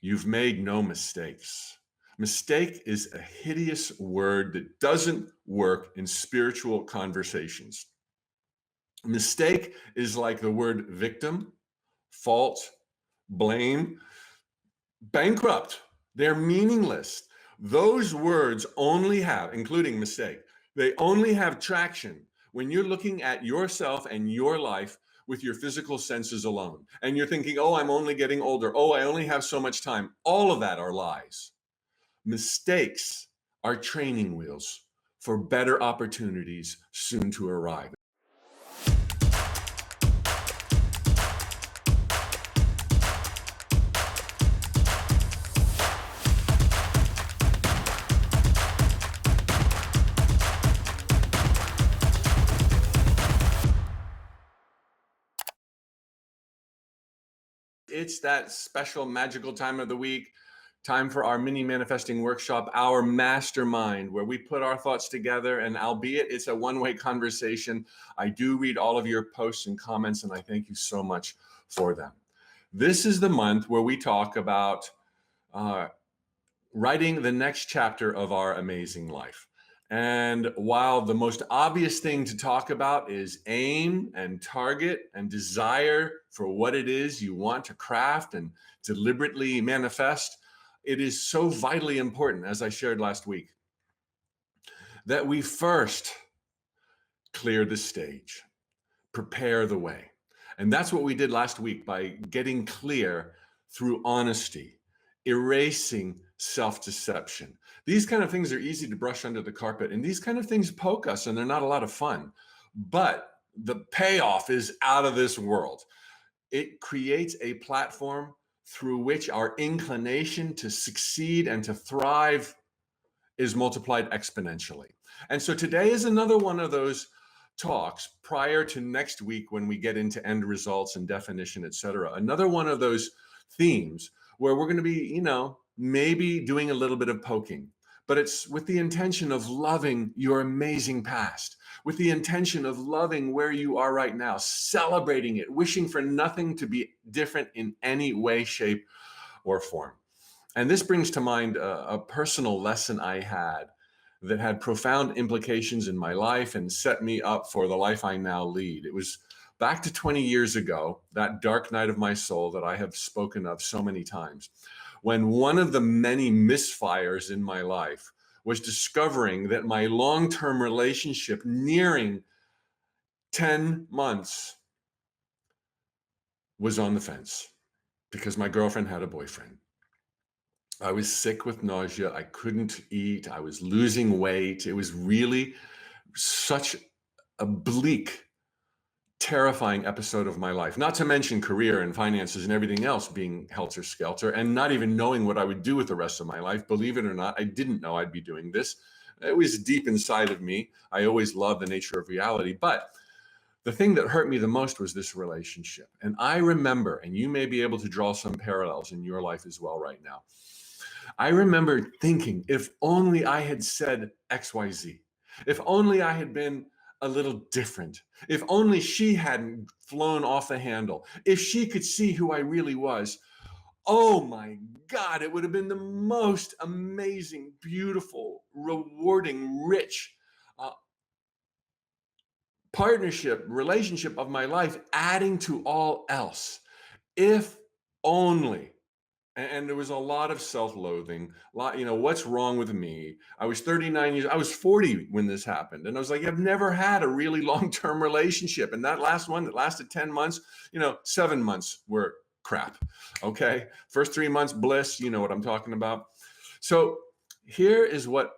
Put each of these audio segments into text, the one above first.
You've made no mistakes. Mistake is a hideous word that doesn't work in spiritual conversations. Mistake is like the word victim, fault, blame, bankrupt. They're meaningless. Those words only have, including mistake, they only have traction when you're looking at yourself and your life with your physical senses alone. And you're thinking, oh, I'm only getting older. Oh, I only have so much time. All of that are lies. Mistakes are training wheels for better opportunities soon to arrive. It's that special magical time of the week, time for our mini manifesting workshop, our mastermind, where we put our thoughts together. And albeit it's a one-way conversation, I do read all of your posts and comments, and I thank you so much for them. This is the month where we talk about writing the next chapter of our amazing life. And while the most obvious thing to talk about is aim and target and desire for what it is you want to craft and deliberately manifest, it is so vitally important, as I shared last week, that we first clear the stage, prepare the way. And that's what we did last week by getting clear through honesty, erasing self-deception. These kind of things are easy to brush under the carpet, and these kind of things poke us, and they're not a lot of fun. But the payoff is out of this world. It creates a platform through which our inclination to succeed and to thrive is multiplied exponentially. And so today is another one of those talks prior to next week when we get into end results and definition, et cetera. Another one of those themes where we're going to be, maybe doing a little bit of poking, but it's with the intention of loving your amazing past, with the intention of loving where you are right now, celebrating it, wishing for nothing to be different in any way, shape, or form. And this brings to mind a personal lesson I had that had profound implications in my life and set me up for the life I now lead. It was back to 20 years ago, that dark night of my soul that I have spoken of so many times, when one of the many misfires in my life was discovering that my long-term relationship nearing 10 months was on the fence because my girlfriend had a boyfriend. I was sick with nausea. I couldn't eat. I was losing weight. It was really such a bleak, terrifying episode of my life, not to mention career and finances and everything else being helter-skelter and not even knowing what I would do with the rest of my life. Believe it or not, I didn't know I'd be doing this. It was deep inside of me. I always loved the nature of reality, but the thing that hurt me the most was this relationship. And I remember, and you may be able to draw some parallels in your life as well right now. I remember thinking, if only I had said XYZ, if only I had been a little different, if only she hadn't flown off the handle, if she could see who I really was, oh my God, it would have been the most amazing, beautiful, rewarding, rich partnership, relationship of my life, adding to all else. If only. And there was a lot of self-loathing, what's wrong with me? I was 39 years, I was 40 when this happened. And I was like, I've never had a really long-term relationship. And that last one that lasted 10 months, 7 months were crap. Okay. First 3 months, bliss, you know what I'm talking about. So here is what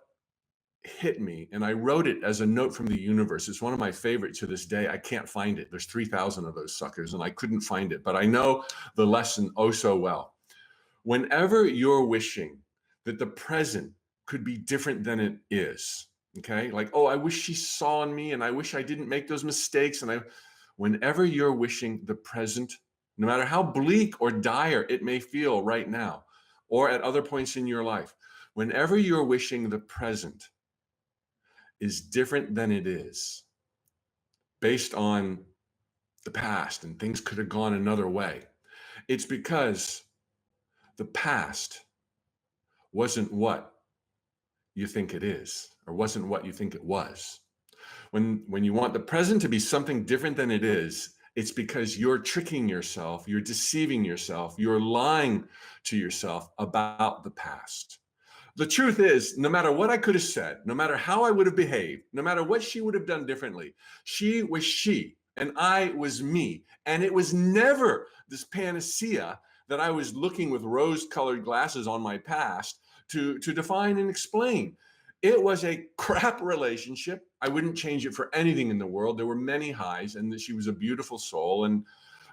hit me. And I wrote it as a note from the universe. It's one of my favorites to this day. I can't find it. There's 3,000 of those suckers and I couldn't find it, but I know the lesson oh so well. Whenever you're wishing that the present could be different than it is, okay? Like, oh, I wish she saw in me and I wish I didn't make those mistakes. Whenever you're wishing the present, no matter how bleak or dire it may feel right now, or at other points in your life, whenever you're wishing the present is different than it is, based on the past and things could have gone another way, it's because the past wasn't what you think it is, or wasn't what you think it was. When you want the present to be something different than it is, it's because you're tricking yourself, you're deceiving yourself, you're lying to yourself about the past. The truth is, no matter what I could have said, no matter how I would have behaved, no matter what she would have done differently, she was she and I was me. And it was never this panacea that I was looking with rose-colored glasses on my past to define and explain. It was a crap relationship. I wouldn't change it for anything in the world. There were many highs, and she was a beautiful soul.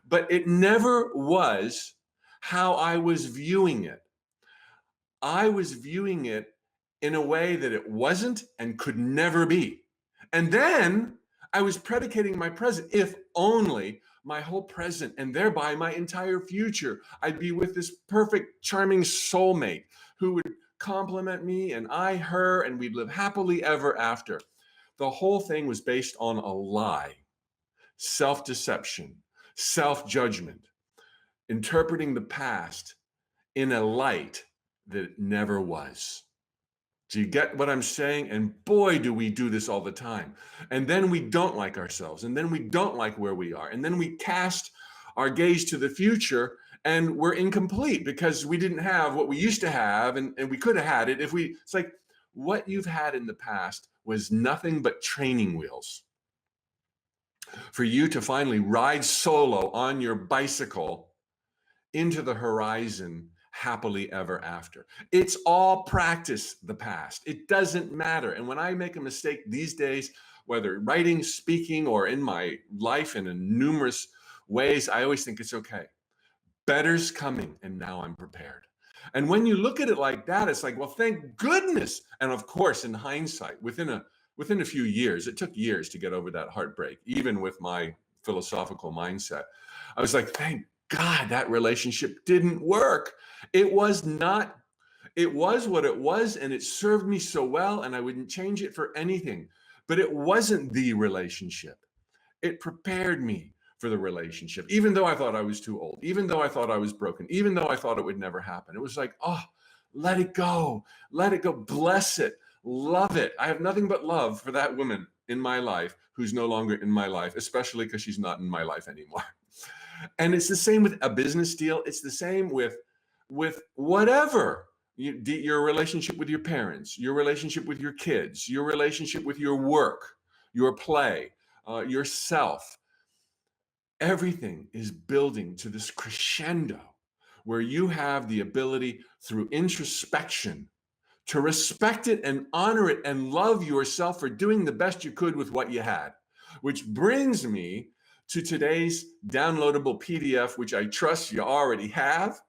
But it never was how I was viewing it. I was viewing it in a way that it wasn't and could never be. And then I was predicating my present, if only my whole present and thereby my entire future, I'd be with this perfect, charming soulmate who would compliment me and I her, and we'd live happily ever after. The whole thing was based on a lie, self-deception, self-judgment, interpreting the past in a light that it never was. Do you get what I'm saying? And boy, do we do this all the time. And then we don't like ourselves. And then we don't like where we are. And then we cast our gaze to the future and we're incomplete because we didn't have what we used to have. And we could have had it if it's like what you've had in the past was nothing but training wheels for you to finally ride solo on your bicycle into the horizon happily ever after. It's all practice, the past. It doesn't matter. And when I make a mistake these days, whether writing, speaking, or in my life in numerous ways, I always think it's okay. Better's coming, and now I'm prepared. And when you look at it like that, it's like, well, thank goodness. And of course, in hindsight, within a few years, it took years to get over that heartbreak, even with my philosophical mindset. I was like, thank God that relationship didn't work. It was not, it was what it was, and it served me so well, and I wouldn't change it for anything. But it wasn't the relationship. It prepared me for the relationship, even though I thought I was too old, even though I thought I was broken, even though I thought it would never happen. It was like, oh, let it go, bless it, love it. I have nothing but love for that woman in my life who's no longer in my life, especially because she's not in my life anymore. And it's the same with a business deal. It's the same with whatever, your relationship with your parents, your relationship with your kids, your relationship with your work, your play, yourself. Everything is building to this crescendo where you have the ability through introspection to respect it and honor it and love yourself for doing the best you could with what you had. Which brings me to today's downloadable PDF, which I trust you already have,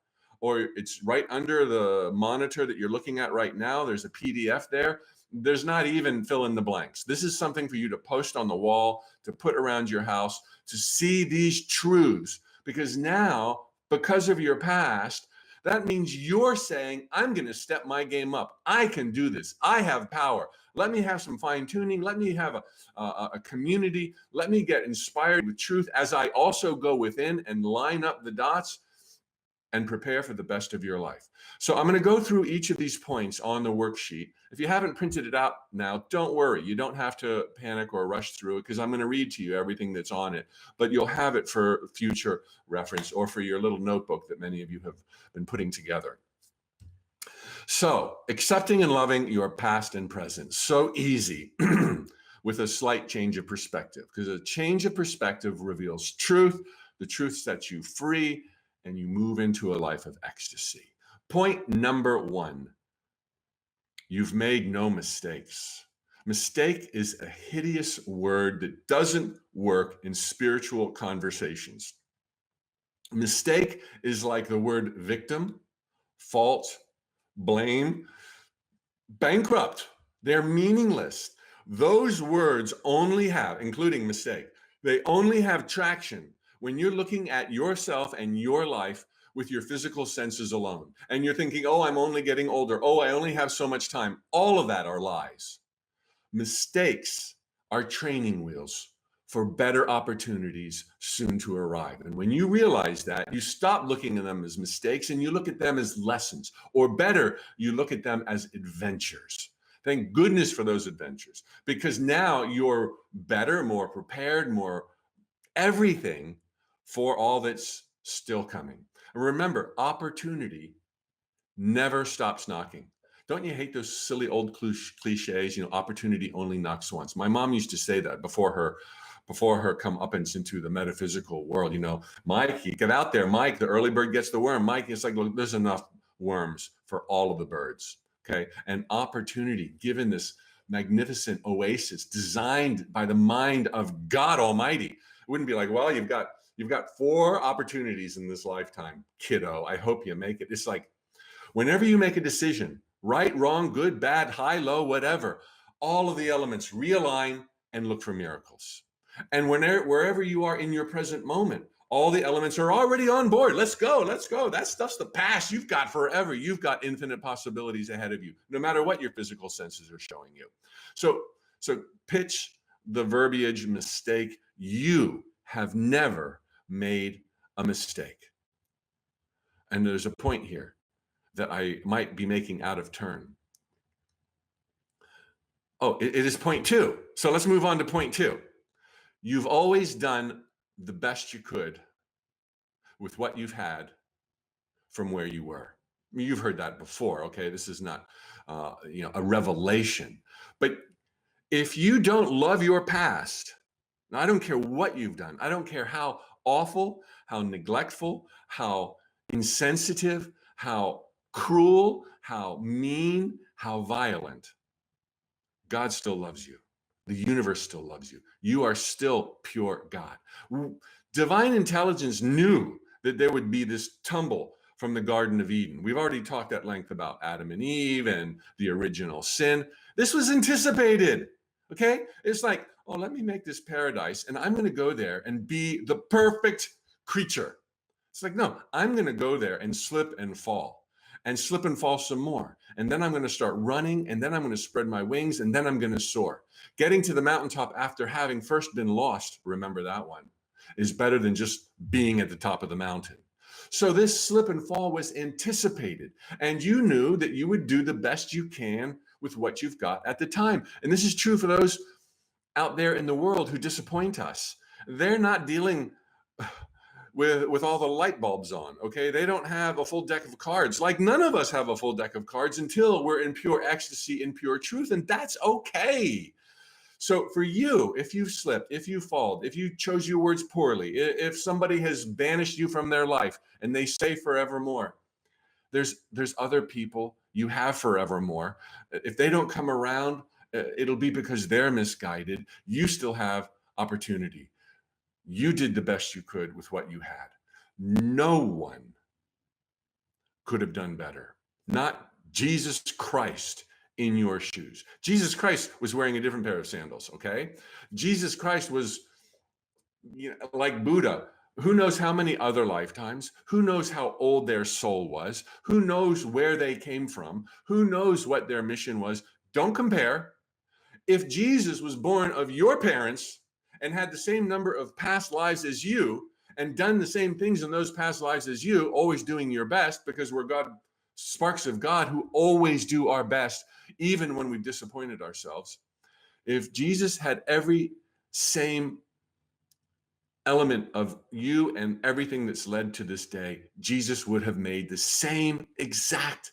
or it's right under the monitor that you're looking at right now. There's a PDF there. There's not even fill in the blanks. This is something for you to post on the wall, to put around your house, to see these truths. Because now, because of your past, that means you're saying, I'm going to step my game up. I can do this. I have power. Let me have some fine tuning. Let me have a community. Let me get inspired with truth as I also go within and line up the dots and prepare for the best of your life. So I'm going to go through each of these points on the worksheet. If you haven't printed it out now, don't worry. You don't have to panic or rush through it because I'm going to read to you everything that's on it, but you'll have it for future reference or for your little notebook that many of you have been putting together. So accepting and loving your past and present, so easy with a slight change of perspective, because a change of perspective reveals truth. The truth sets you free and you move into a life of ecstasy. Point number one, you've made no mistakes. Mistake is a hideous word that doesn't work in spiritual conversations. Mistake is like the word victim, fault, blame, bankrupt. They're meaningless. Those words only have, including mistake, they only have traction when you're looking at yourself and your life with your physical senses alone. And you're thinking, oh, I'm only getting older. Oh, I only have so much time. All of that are lies. Mistakes are training wheels for better opportunities soon to arrive. And when you realize that, you stop looking at them as mistakes and you look at them as lessons, or better, you look at them as adventures. Thank goodness for those adventures, because now you're better, more prepared, more everything for all that's still coming. And remember, opportunity never stops knocking. Don't you hate those silly old cliches? Opportunity only knocks once. My mom used to say that before her comeuppance into the metaphysical world. Mikey, get out there, Mike. The early bird gets the worm. Mike, it's like, look, there's enough worms for all of the birds. Okay, and opportunity, given this magnificent oasis designed by the mind of God Almighty, it wouldn't be like, well, you've got 4 opportunities in this lifetime, kiddo. I hope you make it. It's like, whenever you make a decision, right, wrong, good, bad, high, low, whatever, all of the elements realign and look for miracles. And wherever you are in your present moment, all the elements are already on board. Let's go. That stuff's the past. You've got forever. You've got infinite possibilities ahead of you, no matter what your physical senses are showing you. So pitch the verbiage mistake. You have never made a mistake. And there's a point here that I might be making out of turn. Oh, it is point 2. So let's move on to point 2. You've always done the best you could with what you've had from where you were. I mean, you've heard that before, okay? This is not, a revelation. But if you don't love your past, now I don't care what you've done. I don't care how awful, how neglectful, how insensitive, how cruel, how mean, how violent. God still loves you. The universe still loves you. You are still pure God. Divine intelligence knew that there would be this tumble from the Garden of Eden. We've already talked at length about Adam and Eve and the original sin. This was anticipated, okay? It's like, oh, let me make this paradise and I'm going to go there and be the perfect creature. It's like, no, I'm going to go there and slip and fall some more. And then I'm going to start running, and then I'm going to spread my wings, and then I'm going to soar. Getting to the mountaintop after having first been lost, remember that one, is better than just being at the top of the mountain. So this slip and fall was anticipated, and you knew that you would do the best you can with what you've got at the time. And this is true for those out there in the world who disappoint us. They're not dealing with all the light bulbs on, okay? They don't have a full deck of cards. Like none of us have a full deck of cards until we're in pure ecstasy, in pure truth, and that's okay. So for you, if you've slipped, if you fall, if you chose your words poorly, if somebody has banished you from their life and they say forevermore, there's other people you have forevermore. If they don't come around, it'll be because they're misguided. You still have opportunity. You did the best you could with what you had. No one could have done better. Not Jesus Christ in your shoes. Jesus Christ was wearing a different pair of sandals, okay? Jesus Christ was, like Buddha. Who knows how many other lifetimes? Who knows how old their soul was? Who knows where they came from? Who knows what their mission was? Don't compare. If Jesus was born of your parents and had the same number of past lives as you and done the same things in those past lives as you, always doing your best, because we're sparks of God who always do our best, even when we've disappointed ourselves. If Jesus had every same element of you and everything that's led to this day, Jesus would have made the same exact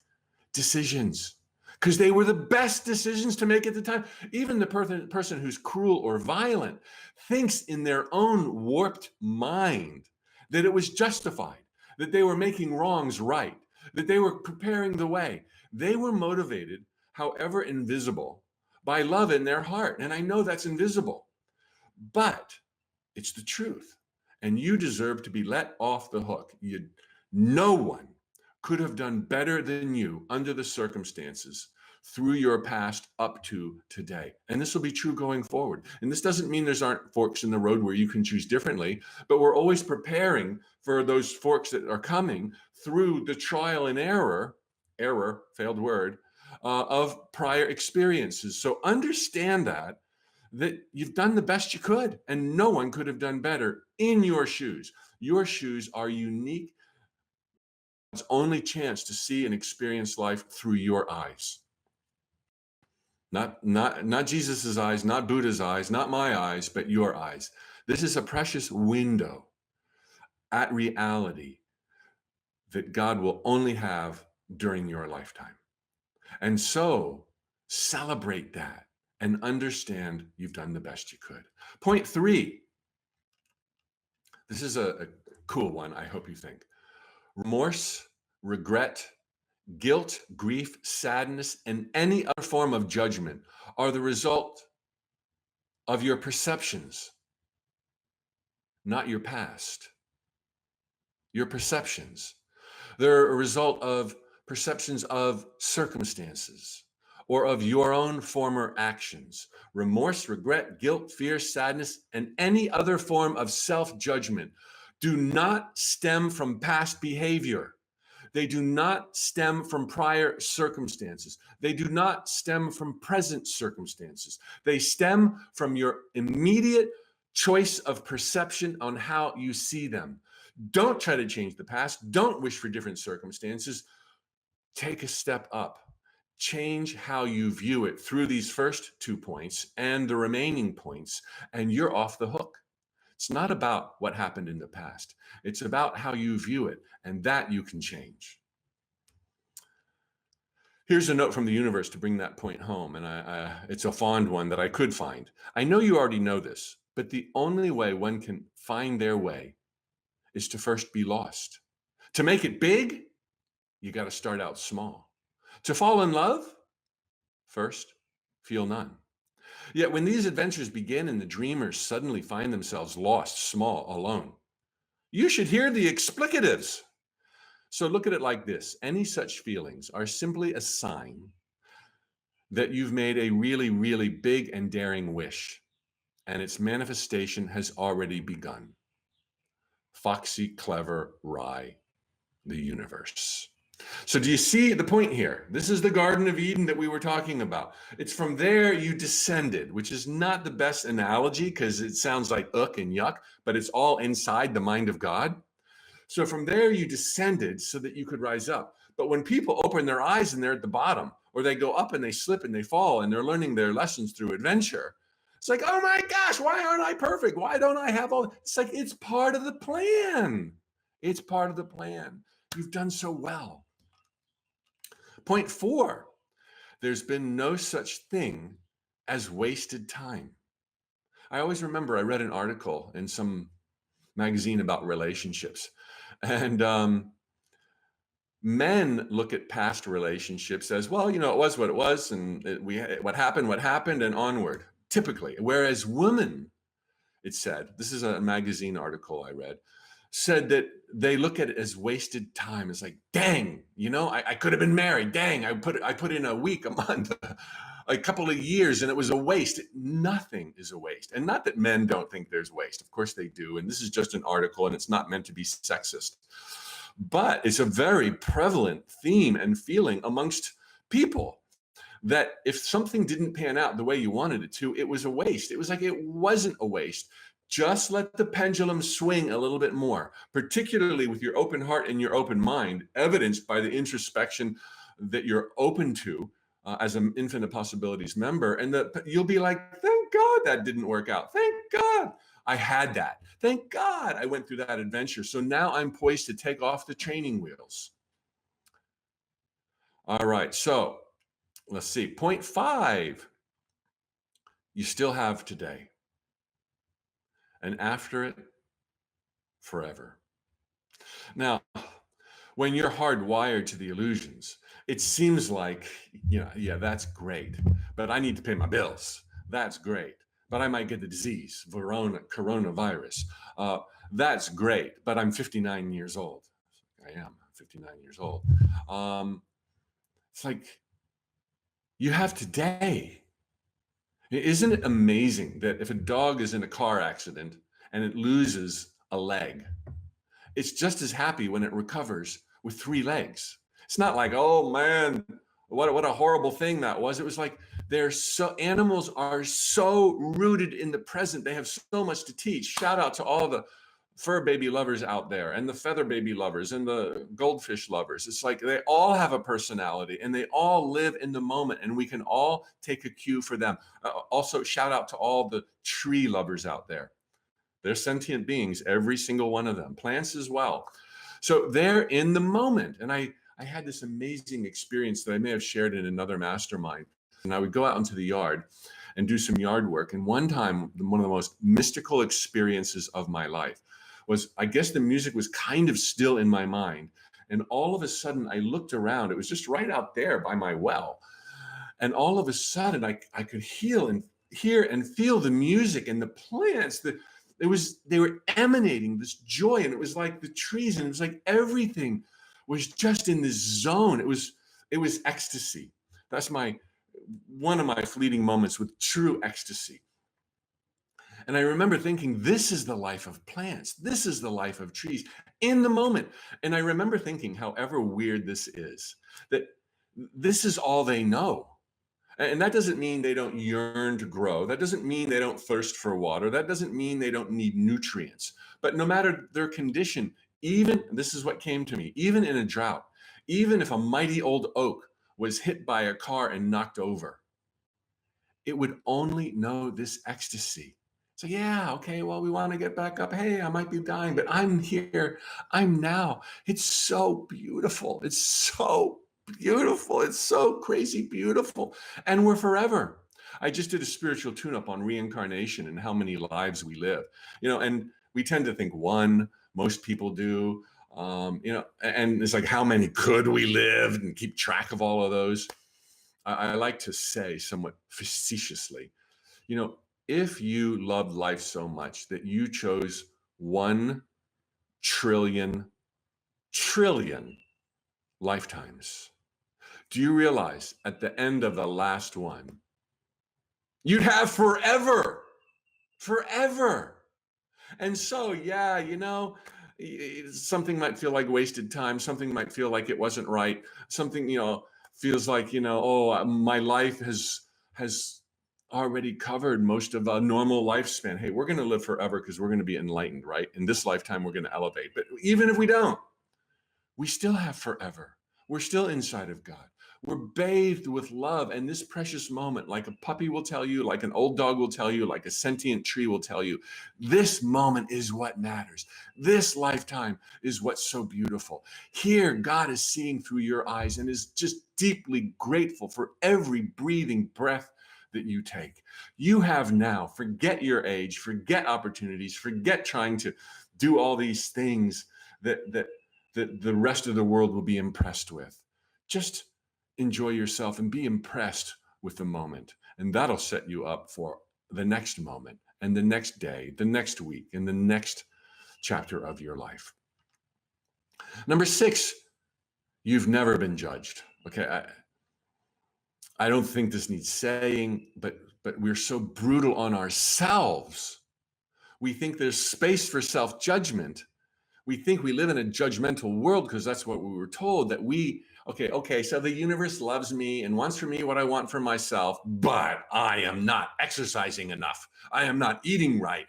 decisions, because they were the best decisions to make at the time. Even the person who's cruel or violent thinks in their own warped mind that it was justified, that they were making wrongs right, that they were preparing the way. They were motivated, however invisible, by love in their heart. And I know that's invisible, but it's the truth. And you deserve to be let off the hook. No one could have done better than you under the circumstances through your past up to today. And this will be true going forward. And this doesn't mean there aren't forks in the road where you can choose differently, but we're always preparing for those forks that are coming through the trial and error, failed word, of prior experiences. So understand that that you've done the best you could, and no one could have done better in your shoes. Your shoes are unique. It's only chance to see and experience life through your eyes. Not Jesus's eyes, not Buddha's eyes, not my eyes, but your eyes. This is a precious window at reality that God will only have during your lifetime. And so celebrate that and understand you've done the best you could. Point 3. This is a cool one, I hope you think. Remorse, regret, guilt, grief, sadness, and any other form of judgment are the result of your perceptions, not your past. Your perceptions. They're a result of perceptions of circumstances or of your own former actions. Remorse, regret, guilt, fear, sadness, and any other form of self-judgment do not stem from past behavior. They do not stem from prior circumstances. They do not stem from present circumstances. They stem from your immediate choice of perception on how you see them. Don't try to change the past. Don't wish for different circumstances. Take a step up. Change how you view it through these first 2 points and the remaining points, and you're off the hook. It's not about what happened in the past. It's about how you view it, and that you can change. Here's a note from the universe to bring that point home, and it's a fond one that I could find. I know you already know this, but the only way one can find their way is to first be lost. To make it big, you got to start out small. To fall in love, first, feel none. Yet when these adventures begin and the dreamers suddenly find themselves lost, small, alone, you should hear the explicatives. So look at it like this. Any such feelings are simply a sign that you've made a really, really big and daring wish, and its manifestation has already begun. Foxy, clever, wry, the universe. So do you see the point here? This is the Garden of Eden that we were talking about. It's from there you descended, which is not the best analogy because it sounds like ugh and yuck, but it's all inside the mind of God. So from there you descended so that you could rise up. But when people open their eyes and they're at the bottom, or they go up and they slip and they fall and they're learning their lessons through adventure, it's like, oh my gosh, why aren't I perfect? Why don't I have all? It's like, it's part of the plan. It's part of the plan. You've done so well. Point 4, there's been no such thing as wasted time. I always remember I read an article in some magazine about relationships, and men look at past relationships as, well, you know, it was what it was, and what happened, and onward, typically. Whereas women, it said, this is a magazine article I read, said that they look at it as wasted time. It's like, dang, you know, I could have been married. Dang, I put in a week, a month, a couple of years, and it was a waste. Nothing is a waste. And not that men don't think there's waste. Of course they do. And this is just an article, and it's not meant to be sexist. But it's a very prevalent theme and feeling amongst people that if something didn't pan out the way you wanted it to, it was a waste. It was like it wasn't a waste. Just let the pendulum swing a little bit more, particularly with your open heart and your open mind, evidenced by the introspection that you're open to as an Infinite Possibilities member. And you'll be like, thank God that didn't work out. Thank God I had that. Thank God I went through that adventure. So now I'm poised to take off the training wheels. All right, so let's see. Point 5, you still have today. And after it, forever. Now, when you're hardwired to the illusions, it seems like, you know, yeah, that's great, but I need to pay my bills. That's great, but I might get the disease, coronavirus. That's great, but I'm 59 years old. I am 59 years old. It's like, you have today. Isn't it amazing that if a dog is in a car accident and it loses a leg, it's just as happy when it recovers with 3 legs? It's not like, oh man, what a horrible thing that was. It was like animals are so rooted in the present. They have so much to teach. Shout out to all the fur baby lovers out there, and the feather baby lovers, and the goldfish lovers. It's like they all have a personality, and they all live in the moment, and we can all take a cue for them. Also, shout out to all the tree lovers out there. They're sentient beings, every single one of them, plants as well. So they're in the moment. And I had this amazing experience that I may have shared in another mastermind. And I would go out into the yard and do some yard work. And one time, one of the most mystical experiences of my life was, I guess the music was kind of still in my mind. And all of a sudden, I looked around. It was just right out there by my well. And all of a sudden, I could hear and feel the music and the plants. They were emanating this joy, and it was like the trees, and it was like everything was just in this zone. It was ecstasy. That's one of my fleeting moments with true ecstasy. And I remember thinking, this is the life of plants. This is the life of trees in the moment. And I remember thinking, however weird this is, that this is all they know. And that doesn't mean they don't yearn to grow. That doesn't mean they don't thirst for water. That doesn't mean they don't need nutrients. But no matter their condition, even, this is what came to me, even in a drought, even if a mighty old oak was hit by a car and knocked over, it would only know this ecstasy. So yeah, okay, well, we want to get back up. Hey, I might be dying, but I'm here. I'm now. It's so beautiful. It's so beautiful. It's so crazy beautiful. And we're forever. I just did a spiritual tune-up on reincarnation and how many lives we live. And we tend to think one, most people do. And it's like, how many could we live, and keep track of all of those? I like to say somewhat facetiously, if you loved life so much that you chose 1 trillion lifetimes, do you realize at the end of the last one, you'd have forever? And so, yeah, something might feel like wasted time. Something might feel like it wasn't right. Something, feels like, oh, my life has already covered most of a normal lifespan. Hey, we're going to live forever because we're going to be enlightened, right? In this lifetime, we're going to elevate. But even if we don't, we still have forever. We're still inside of God. We're bathed with love. And this precious moment, like a puppy will tell you, like an old dog will tell you, like a sentient tree will tell you, this moment is what matters. This lifetime is what's so beautiful. Here, God is seeing through your eyes and is just deeply grateful for every breathing breath that you take. You have now, forget your age, forget opportunities, forget trying to do all these things that the rest of the world will be impressed with. Just enjoy yourself and be impressed with the moment. And that'll set you up for the next moment and the next day, the next week, and the next chapter of your life. Number 6, you've never been judged. Okay, I don't think this needs saying, but we're so brutal on ourselves. We think there's space for self-judgment. We think we live in a judgmental world because that's what we were told, that okay, so the universe loves me and wants for me what I want for myself, but I am not exercising enough. I am not eating right.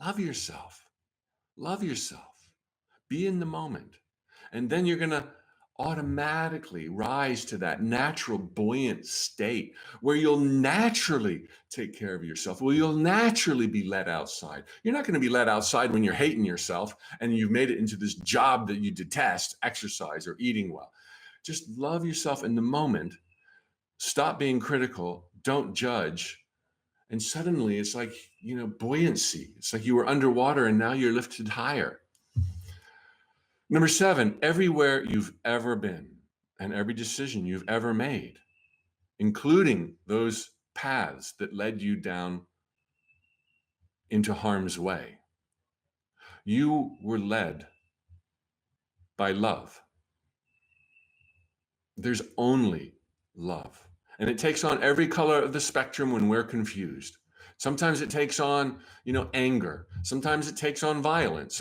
Love yourself. Love yourself. Be in the moment. And then you're going to automatically rise to that natural buoyant state where you'll naturally take care of yourself, where you'll naturally be led outside. You're not going to be led outside when you're hating yourself and you've made it into this job that you detest, exercise or eating well. Just love yourself in the moment. Stop being critical. Don't judge. And suddenly it's like, buoyancy. It's like you were underwater and now you're lifted higher. Number 7, everywhere you've ever been and every decision you've ever made, including those paths that led you down into harm's way, you were led by love. There's only love. And it takes on every color of the spectrum when we're confused. Sometimes it takes on, anger. Sometimes it takes on violence.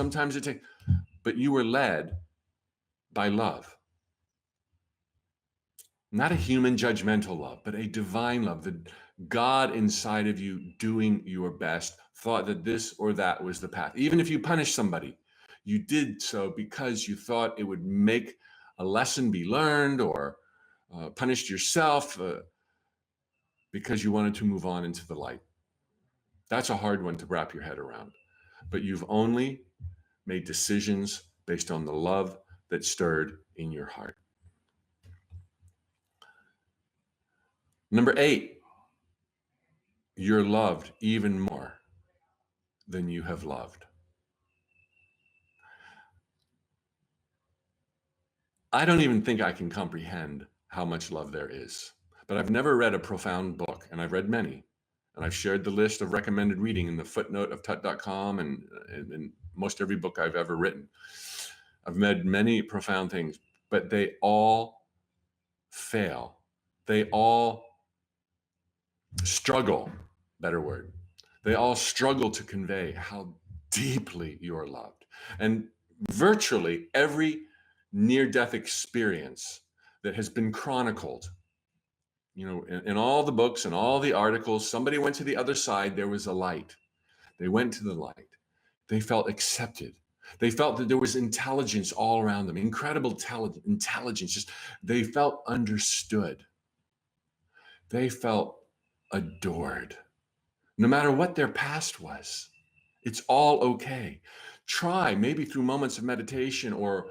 But you were led by love. Not a human judgmental love, but a divine love. The God inside of you doing your best thought that this or that was the path. Even if you punish somebody, you did so because you thought it would make a lesson be learned, or punished yourself because you wanted to move on into the light. That's a hard one to wrap your head around. But you've only made decisions based on the love that stirred in your heart. Number 8, you're loved even more than you have loved. I don't even think I can comprehend how much love there is, but I've never read a profound book, and I've read many. And I've shared the list of recommended reading in the footnote of tut.com and most every book I've ever written. I've read many profound things, but they all fail. They all struggle, better word. They all struggle to convey how deeply you're loved. And virtually every near-death experience that has been chronicled, in all the books and all the articles, somebody went to the other side, there was a light. They went to the light. They felt accepted. They felt that there was intelligence all around them, incredible intelligence. Just they felt understood. They felt adored. No matter what their past was, it's all okay. Try, maybe through moments of meditation or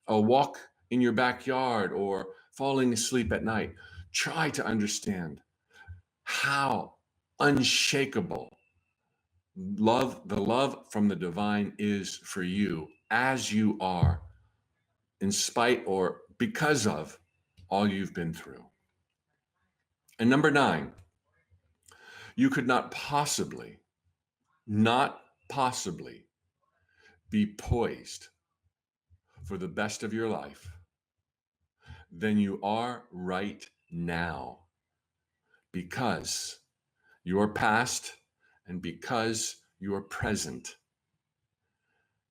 a walk in your backyard or falling asleep at night, try to understand how unshakable the love from the divine is for you as you are, in spite or because of all you've been through. And number 9, you could not possibly be poised for the best of your life than you are right now, because your past and because your present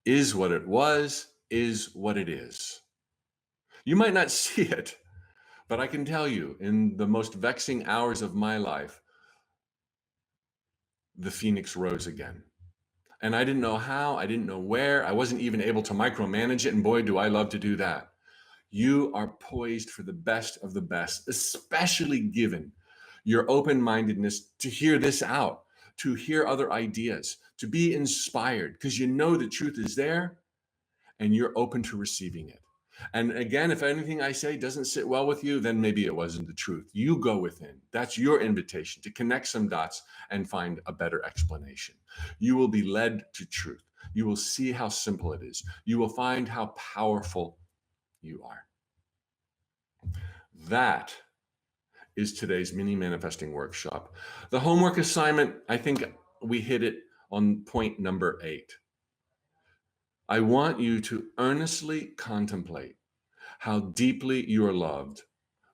is what it was, is what it is. You might not see it, but I can tell you, in the most vexing hours of my life, the phoenix rose again. And I didn't know how, I didn't know where, I wasn't even able to micromanage it, and boy, do I love to do that. You are poised for the best of the best, especially given your open-mindedness to hear this out, to hear other ideas, to be inspired, because you know the truth is there and you're open to receiving it. And again, if anything I say doesn't sit well with you, then maybe it wasn't the truth. You go within. That's your invitation to connect some dots and find a better explanation. You will be led to truth. You will see how simple it is. You will find how powerful you are. That is today's mini manifesting workshop. The homework assignment, I think we hit it on point number 8. I want you to earnestly contemplate how deeply you are loved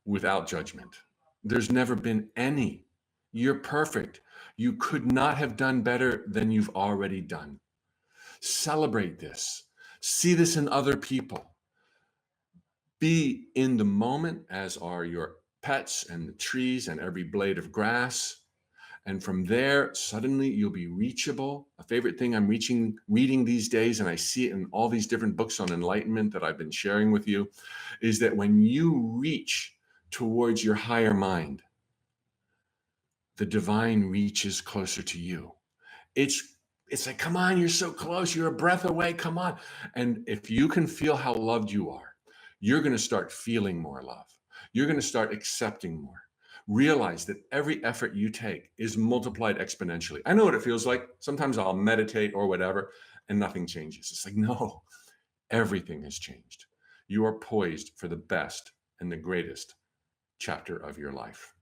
without judgment. There's never been any. You're perfect. You could not have done better than you've already done. Celebrate this. See this in other people. Be in the moment, as are your pets and the trees and every blade of grass. And from there, suddenly you'll be reachable. A favorite thing I'm reading these days, and I see it in all these different books on enlightenment that I've been sharing with you, is that when you reach towards your higher mind, the divine reaches closer to you. It's like, come on, you're so close. You're a breath away. Come on. And if you can feel how loved you are, you're going to start feeling more love. You're going to start accepting more. Realize that every effort you take is multiplied exponentially. I know what it feels like. Sometimes I'll meditate or whatever, and nothing changes. It's like, no, everything has changed. You are poised for the best and the greatest chapter of your life.